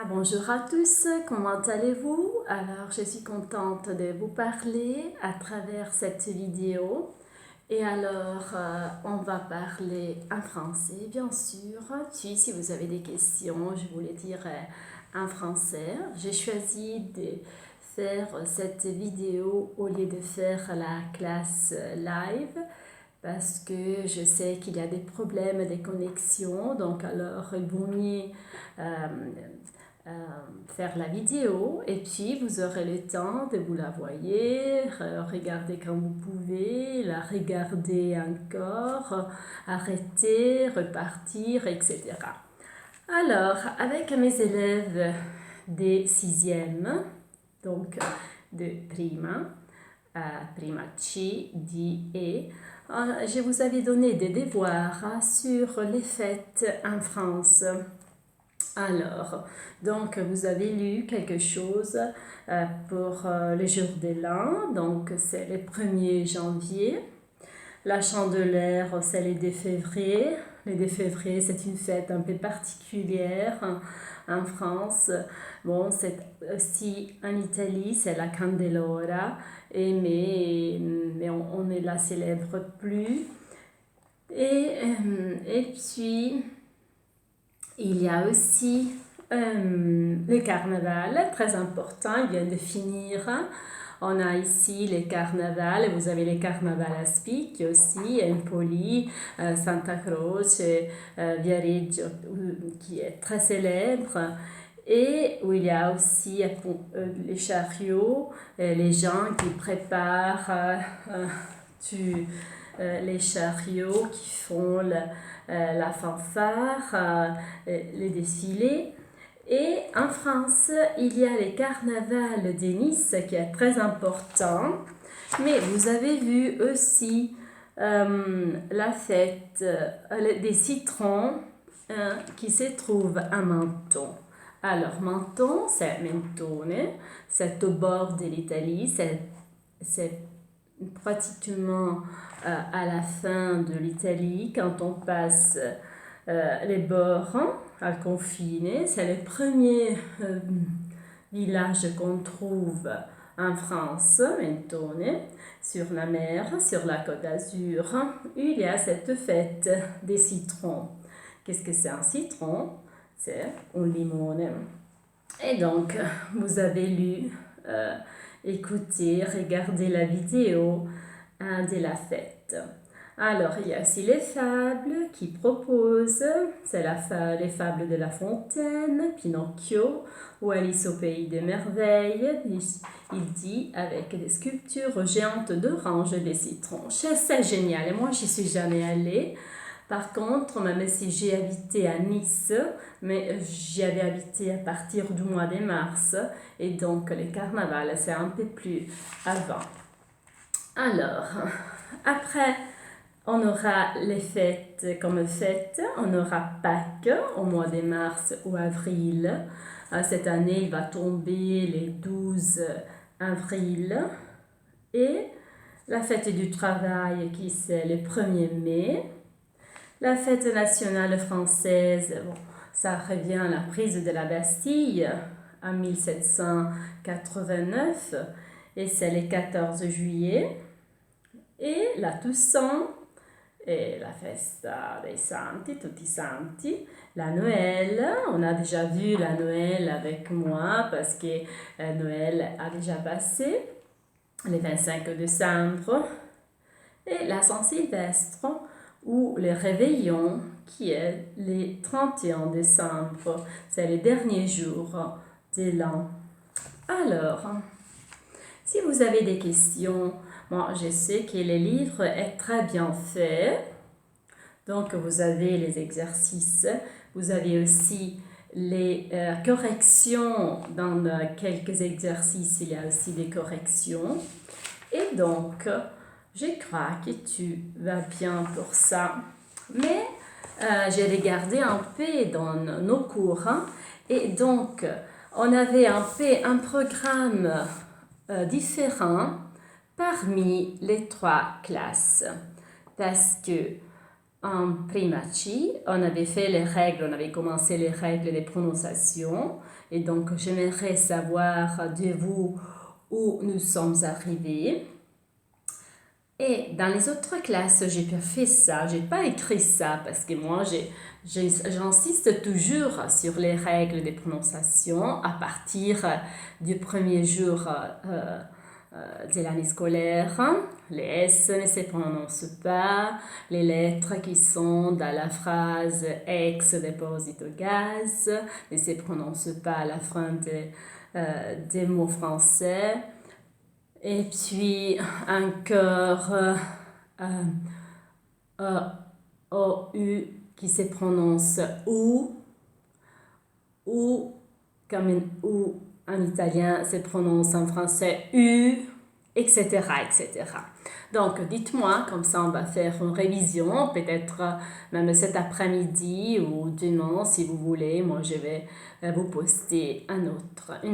Bonjour à tous, comment allez-vous? Alors, je suis contente de vous parler à travers cette vidéo. Et alors, on va parler en français, bien sûr. Puis, si vous avez des questions, je vous les dirai en français. J'ai choisi de faire cette vidéo au lieu de faire la classe live parce que je sais qu'il y a des problèmes de connexion. Donc, alors, il vaut mieux faire la vidéo et puis vous aurez le temps de vous la voyer, regarder quand vous pouvez, la regarder encore, arrêter, repartir, etc. Alors, avec mes élèves des 6e, donc de prima, prima C, D, E, je vous avais donné des devoirs sur les fêtes en France. Alors, donc vous avez lu quelque chose pour le jour de l'an, donc c'est le 1er janvier. La Chandeleur, c'est le 2 février. Le 2 février, c'est une fête un peu particulière en France. Bon, c'est aussi en Italie, c'est la Candelora, mais on ne la célèbre plus. Et puis, il y a aussi le carnaval, très important, il vient de finir. On a ici le carnaval, vous avez le carnaval à Spic aussi, Empoli, Santa Croce, Viareggio, qui est très célèbre. Et où il y a aussi les chariots, les gens qui préparent les chariots qui font la fanfare, les défilés. Et en France, il y a le carnaval de Nice qui est très important. Mais vous avez vu aussi la fête des citrons qui se trouve à Menton. Alors, Menton, c'est Mentone, c'est au bord de l'Italie, c'est pratiquement à la fin de l'Italie, quand on passe les bords à confiner. C'est le premier village qu'on trouve en France, Mentone, sur la mer, sur la Côte d'Azur. Il y a cette fête des citrons. Qu'est-ce que c'est un citron? C'est un limone. Et donc, vous avez lu, écouté, regardé la vidéo de la fête. Alors, il y a aussi les fables qui proposent, c'est les fables de La Fontaine, Pinocchio ou Alice au pays des merveilles. Il dit avec des sculptures géantes d'oranges et des citrons. C'est génial et moi, j'y suis jamais allée. Par contre, même si j'ai habité à Nice, mais j'y avais habité à partir du mois de mars, et donc le carnaval, c'est un peu plus avant. Alors, après, on aura les fêtes comme fêtes, on aura Pâques au mois de mars ou avril. Cette année, il va tomber le 12 avril. Et la fête du travail qui c'est le 1er mai. La fête nationale française, bon, ça revient à la prise de la Bastille en 1789 et c'est le 14 juillet. Et la Toussaint et la Festa dei Santi, tutti Santi, la Noël, on a déjà vu la Noël avec moi parce que Noël a déjà passé, le 25 décembre, et la Saint-Sylvestre ou le réveillon qui est le 31 décembre. C'est le dernier jour de l'an. Alors, si vous avez des questions, moi je sais que le livre est très bien fait. Donc vous avez les exercices, vous avez aussi les corrections. Dans quelques exercices, il y a aussi des corrections. Et donc, je crois que tu vas bien pour ça. Mais j'ai regardé un peu dans nos cours et donc on avait un peu un programme différent parmi les 3 classes parce que en prima C, on avait fait les règles, on avait commencé les règles des prononciations. Et donc, j'aimerais savoir de vous où nous sommes arrivés. Et dans les autres classes, j'ai pas fait ça, j'ai pas écrit ça parce que moi, j'insiste toujours sur les règles des prononciations à partir du premier jour de l'année scolaire. Les S ne se prononcent pas, les lettres qui sont dans la phrase ex deposito gas ne se prononcent pas à la fin des mots français. Et puis encore O-U qui se prononce ou comme une ou en italien se prononce en français U, etc., etc. Donc, dites-moi, comme ça on va faire une révision, peut-être même cet après-midi ou demain si vous voulez. Moi, je vais vous poster une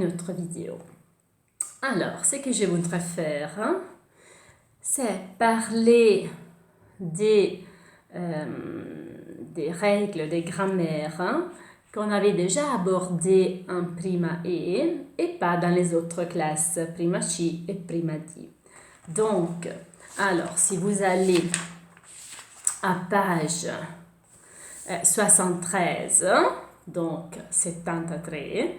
autre vidéo. Alors, ce que je voudrais faire, c'est parler des règles de grammaire qu'on avait déjà abordées en prima E et pas dans les autres classes, prima C et prima D. Donc, alors, si vous allez à page 73, donc 73,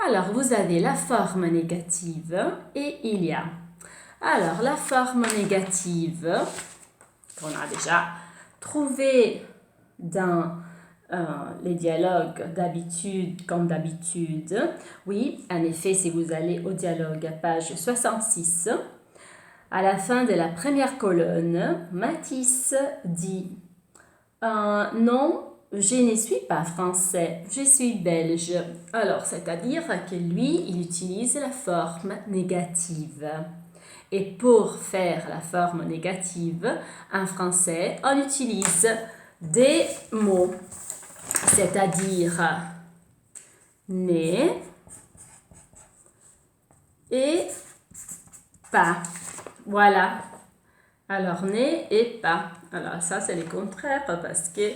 alors vous avez la forme négative et il y a. Alors, la forme négative qu'on a déjà trouvée dans les dialogues d'habitude, comme d'habitude. Oui, en effet, si vous allez au dialogue à page 66, à la fin de la première colonne, Mathis dit non, je ne suis pas français, je suis belge. Alors, c'est-à-dire que lui, il utilise la forme négative. Et pour faire la forme négative en français, on utilise des mots, c'est-à-dire né et pas. Voilà. Alors, né et pas. Alors, ça, c'est le contraire parce que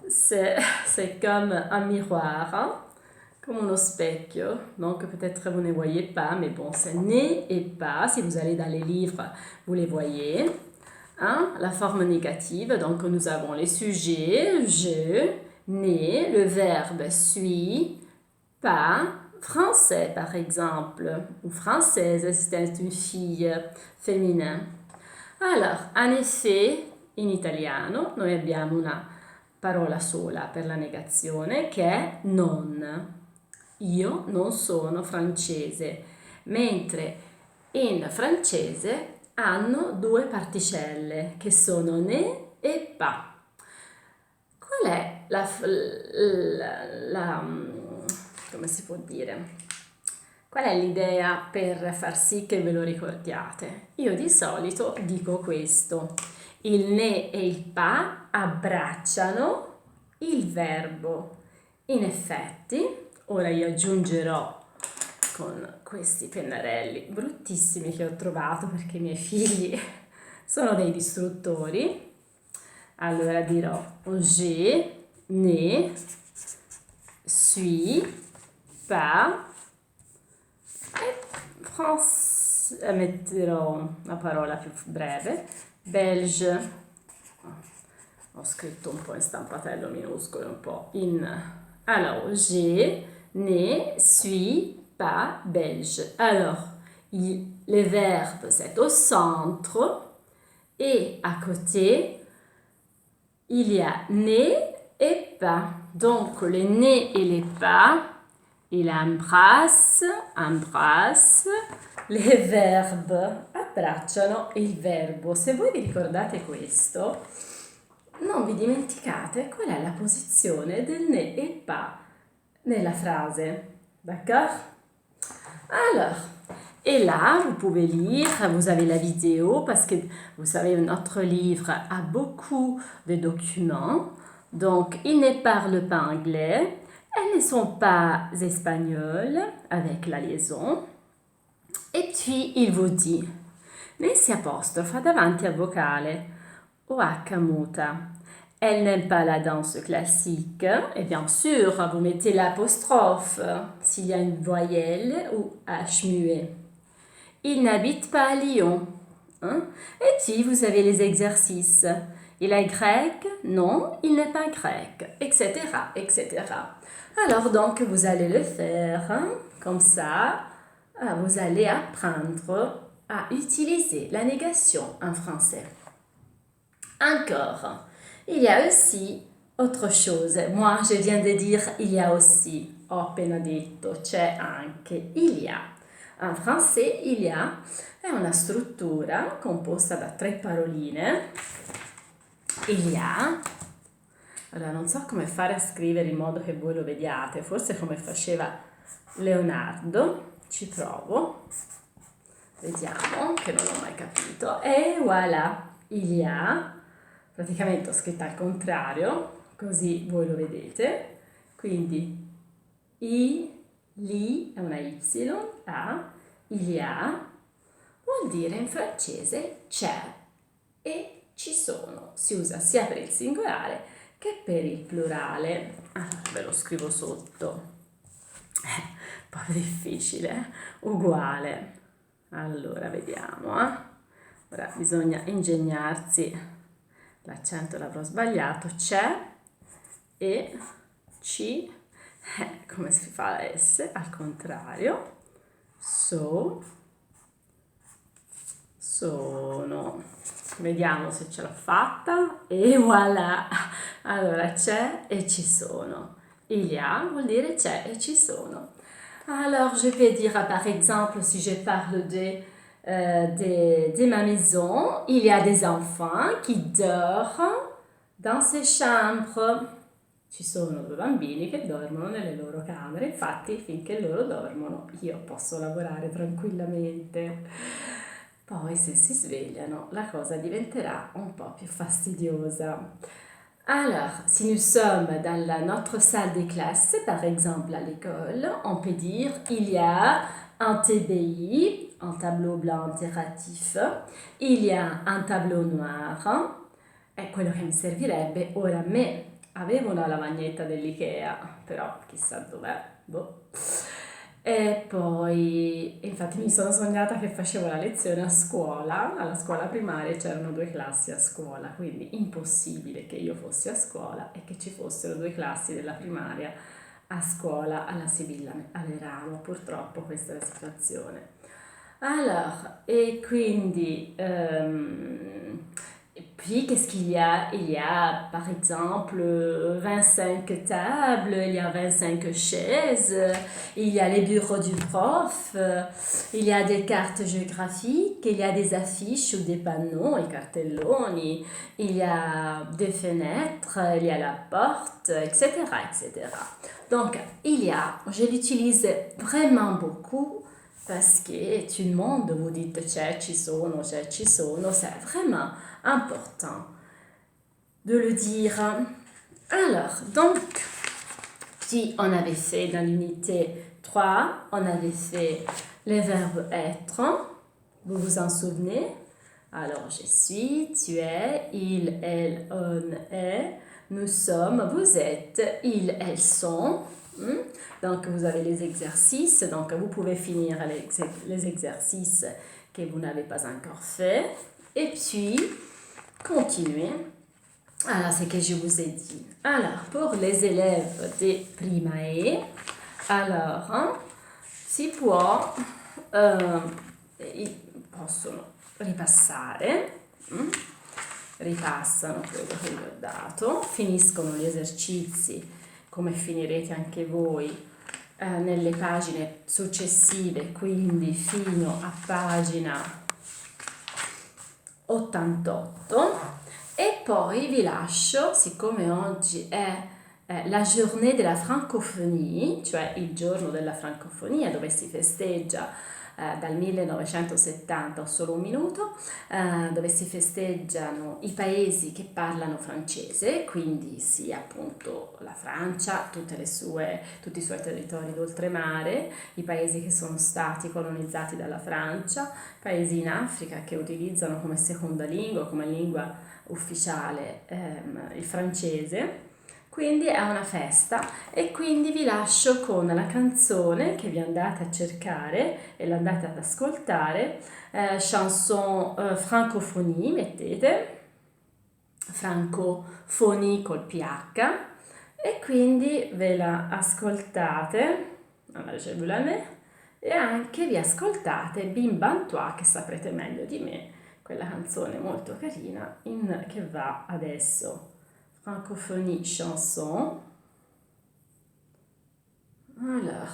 c'est comme un miroir, hein? Comme uno specchio. Donc, peut-être vous ne voyez pas, mais bon, c'est né et pas. Si vous allez dans les livres, vous les voyez. Hein? La forme négative, donc nous avons les sujets, je, né, le verbe suis, pas, français par exemple, ou française si c'est une fille féminin. Alors, en effet, in italiano noi abbiamo una parola sola per la negazione che è non. Io non sono francese, mentre in francese hanno due particelle che sono ne e pas. Qual è come si può dire? Qual è l'idea per far sì che ve lo ricordiate? Io di solito dico questo: il ne e il pa abbracciano il verbo. In effetti, ora io aggiungerò con questi pennarelli bruttissimi che ho trovato perché i miei figli sono dei distruttori. Allora dirò je ne suis pas e metterò una parola più breve, belge. Ho scritto un po' in stampatello minuscolo, un po' in... Alors, je ne suis pas belge. Alors, le verbe, c'est au centre et à côté, il y a ne et pas. Donc, le ne et les pas, il embrasse, le verbe abbracciano il verbo. Se voi vi ricordate questo, non vi dimenticate qual è la posizione del ne et pas nella phrase. D'accord? Alors, et là, vous pouvez lire, vous avez la vidéo parce que vous savez, notre livre a beaucoup de documents. Donc, ils ne parlent pas anglais, elles ne sont pas espagnoles avec la liaison. E puis, il vous dit, ne si apostrofa davanti a vocale o H muta. Elle n'aime pas la danse classique. Et bien sûr, vous mettez l'apostrophe s'il y a une voyelle ou H muet. Il n'habite pas à Lyon. Hein? Et puis, vous avez les exercices. Il est grec? Non, il n'est pas grec, etc., etc. Alors, donc, vous allez le faire. Hein? Comme ça, vous allez apprendre à utiliser la négation en français. Encore, il y a aussi autre chose. Moi, je viens de dire il y a aussi. Ho appena detto c'è anche, il y a. En français, il y a è una struttura composta da 3 paroline. Il y a. Allora, non so come fare a scrivere in modo che voi lo vediate, forse come faceva Leonardo. Ci provo. Vediamo, che non ho mai capito. E voilà, il y a. Praticamente ho scritto al contrario, così voi lo vedete. Quindi li è una y, a, il y a, vuol dire in francese c'è e ci sono. Si usa sia per il singolare che per il plurale. Allora, ve lo scrivo sotto. Un po' difficile, uguale. Allora, vediamo. Ora bisogna ingegnarsi. L'accento l'avrò sbagliato, c'è e ci, come si fa la S? Al contrario, sono. Vediamo se ce l'ho fatta e voilà! Allora c'è e ci sono. Il y a vuol dire c'è e ci sono. Alors je vais dire par exemple si je parle de ma maison, il y a des enfants qui dorment dans ces chambres. Ci sono 2 bambini che dormono nelle loro camere, infatti finché loro dormono io posso lavorare tranquillamente. Poi se si svegliano la cosa diventerà un po' più fastidiosa. Alors, si nous sommes dans notre salle de classe, par exemple à l'école, on peut dire il y a un TBI, un tableau blanc interactif, il y a un tableau noir, è quello che mi servirebbe. Ora a me avevo una lavagnetta dell'Ikea, però chissà dov'è, boh. E poi, infatti mi sono sognata che facevo la lezione a scuola, alla scuola primaria c'erano 2 classi a scuola, quindi impossibile che io fossi a scuola e che ci fossero 2 classi della primaria a scuola alla Sibilla Aleramo, purtroppo questa è la situazione. Alors, et quindi, puis qu'est-ce qu'il y a? Il y a par exemple 25 tables, il y a 25 chaises, il y a les bureaux du prof, il y a des cartes géographiques, il y a des affiches ou des panneaux, i cartelloni, il y a des fenêtres, il y a la porte, etc., etc. Donc, il y a, je l'utilise vraiment beaucoup parce que tout le monde vous dit c'è, ci sono, c'est vraiment important de le dire. Alors, donc, si on avait fait dans l'unité 3, on avait fait les verbes être, vous vous en souvenez? Alors, je suis, tu es, il, elle, on est, nous sommes, vous êtes, ils, elles sont. Donc, vous avez les exercices. Donc, vous pouvez finir les exercices que vous n'avez pas encore fait. Et puis, continuez. Alors, c'est ce que je vous ai dit. Alors, pour les élèves de primae, alors, si può, possono ripassare. Ripassano quello che vi ho dato, finiscono gli esercizi come finirete anche voi nelle pagine successive, quindi fino a pagina 88, e poi vi lascio, siccome oggi è la journée della francophonie, cioè il giorno della francofonia dove si festeggia dal 1970, ho solo un minuto, dove si festeggiano i paesi che parlano francese, quindi sia appunto la Francia, tutti i suoi territori d'oltremare, i paesi che sono stati colonizzati dalla Francia, paesi in Africa che utilizzano come seconda lingua, come lingua ufficiale il francese. Quindi è una festa e quindi vi lascio con la canzone che vi andate a cercare e l'andate ad ascoltare, chanson francophonie, mettete, francofonie col PH e quindi ve la ascoltate, alla Jebulane, e anche vi ascoltate Bim Bam Toi, che saprete meglio di me, quella canzone molto carina che va adesso. Francophonie chanson. Alors,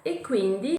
e quindi